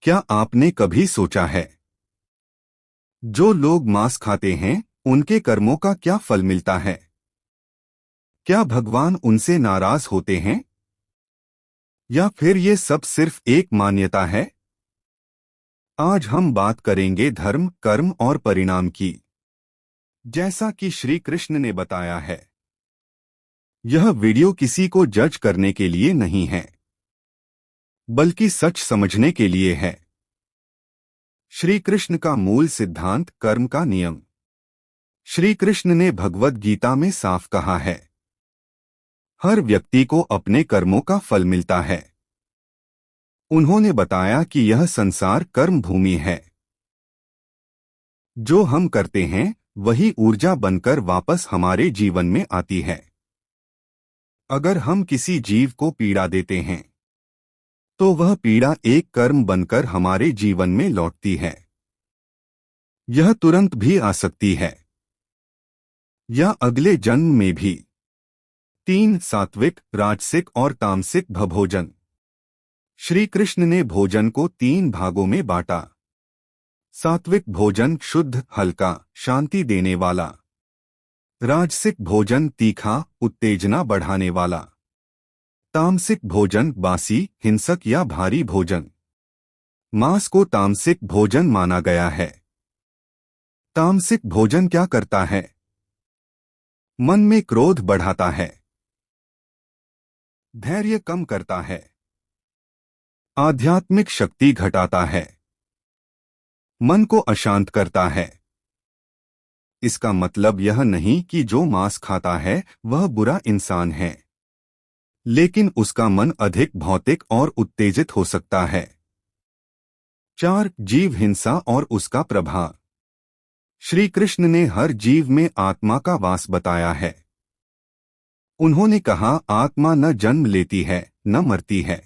क्या आपने कभी सोचा है जो लोग मांस खाते हैं उनके कर्मों का क्या फल मिलता है? क्या भगवान उनसे नाराज होते हैं या फिर ये सब सिर्फ एक मान्यता है? आज हम बात करेंगे धर्म, कर्म और परिणाम की। जैसा कि श्री कृष्ण ने बताया है, यह वीडियो किसी को जज करने के लिए नहीं है, बल्कि सच समझने के लिए है। श्री कृष्ण का मूल सिद्धांत कर्म का नियम। श्री कृष्ण ने भगवद गीता में साफ कहा है, हर व्यक्ति को अपने कर्मों का फल मिलता है। उन्होंने बताया कि यह संसार कर्म भूमि है। जो हम करते हैं वही ऊर्जा बनकर वापस हमारे जीवन में आती है। अगर हम किसी जीव को पीड़ा देते हैं तो वह पीड़ा एक कर्म बनकर हमारे जीवन में लौटती है। यह तुरंत भी आ सकती है या अगले जन्म में भी। 3 सात्विक, राजसिक और तामसिक भोजन। श्री कृष्ण ने भोजन को 3 भागों में बांटा। सात्विक भोजन शुद्ध, हल्का, शांति देने वाला। राजसिक भोजन तीखा, उत्तेजना बढ़ाने वाला। तामसिक भोजन बासी, हिंसक या भारी भोजन। मांस को तामसिक भोजन माना गया है। तामसिक भोजन क्या करता है? मन में क्रोध बढ़ाता है, धैर्य कम करता है, आध्यात्मिक शक्ति घटाता है, मन को अशांत करता है। इसका मतलब यह नहीं कि जो मांस खाता है वह बुरा इंसान है, लेकिन उसका मन अधिक भौतिक और उत्तेजित हो सकता है। 4 जीव हिंसा और उसका प्रभाव। श्री कृष्ण ने हर जीव में आत्मा का वास बताया है। उन्होंने कहा, आत्मा न जन्म लेती है न मरती है।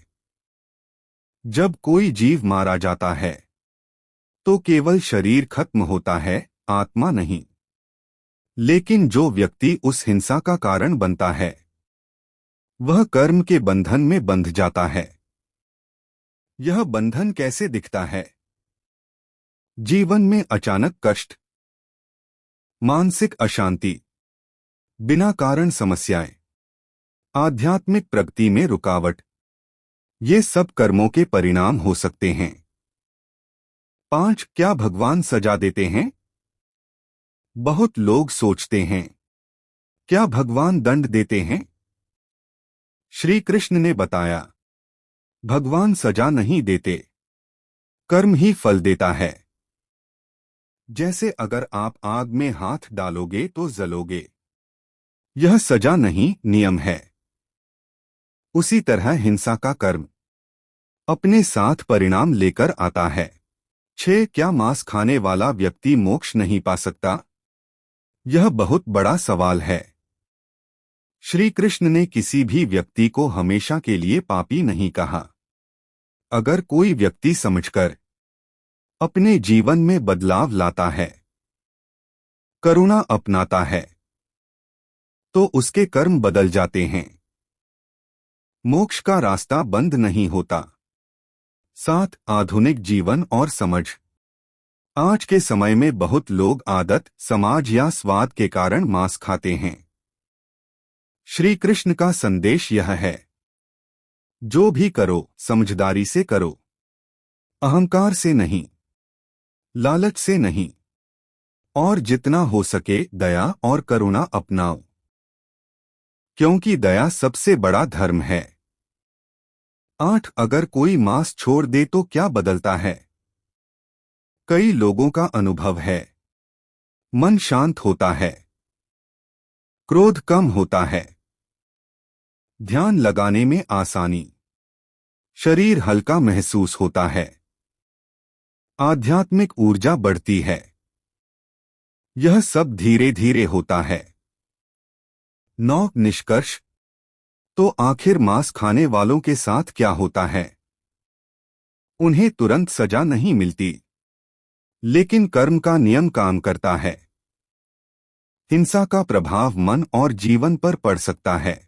जब कोई जीव मारा जाता है तो केवल शरीर खत्म होता है, आत्मा नहीं। लेकिन जो व्यक्ति उस हिंसा का कारण बनता है वह कर्म के बंधन में बंध जाता है। यह बंधन कैसे दिखता है? जीवन में अचानक कष्ट, मानसिक अशांति, बिना कारण समस्याएं, आध्यात्मिक प्रगति में रुकावट। ये सब कर्मों के परिणाम हो सकते हैं। 5 क्या भगवान सजा देते हैं? बहुत लोग सोचते हैं, क्या भगवान दंड देते हैं? श्री कृष्ण ने बताया, भगवान सजा नहीं देते, कर्म ही फल देता है। जैसे अगर आप आग में हाथ डालोगे तो जलोगे। यह सजा नहीं, नियम है। उसी तरह हिंसा का कर्म अपने साथ परिणाम लेकर आता है। 6 क्या मांस खाने वाला व्यक्ति मोक्ष नहीं पा सकता? यह बहुत बड़ा सवाल है। श्री कृष्ण ने किसी भी व्यक्ति को हमेशा के लिए पापी नहीं कहा। अगर कोई व्यक्ति समझकर अपने जीवन में बदलाव लाता है, करुणा अपनाता है, तो उसके कर्म बदल जाते हैं। मोक्ष का रास्ता बंद नहीं होता। 7 आधुनिक जीवन और समझ। आज के समय में बहुत लोग आदत, समाज या स्वाद के कारण मांस खाते हैं। श्री कृष्ण का संदेश यह है, जो भी करो समझदारी से करो, अहंकार से नहीं, लालच से नहीं, और जितना हो सके दया और करुणा अपनाओ, क्योंकि दया सबसे बड़ा धर्म है। 8 अगर कोई मांस छोड़ दे तो क्या बदलता है? कई लोगों का अनुभव है, मन शांत होता है, क्रोध कम होता है, ध्यान लगाने में आसानी, शरीर हल्का महसूस होता है, आध्यात्मिक ऊर्जा बढ़ती है। यह सब धीरे धीरे होता है। 9 निष्कर्ष। तो आखिर मांस खाने वालों के साथ क्या होता है? उन्हें तुरंत सजा नहीं मिलती, लेकिन कर्म का नियम काम करता है। हिंसा का प्रभाव मन और जीवन पर पड़ सकता है।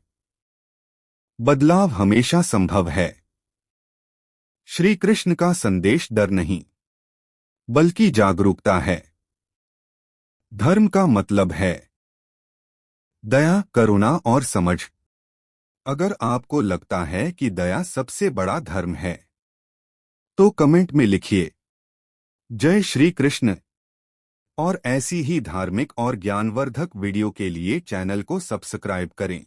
बदलाव हमेशा संभव है। श्री कृष्ण का संदेश डर नहीं बल्कि जागरूकता है। धर्म का मतलब है दया, करुणा और समझ। अगर आपको लगता है कि दया सबसे बड़ा धर्म है तो कमेंट में लिखिए जय श्री कृष्ण। और ऐसी ही धार्मिक और ज्ञानवर्धक वीडियो के लिए चैनल को सब्सक्राइब करें।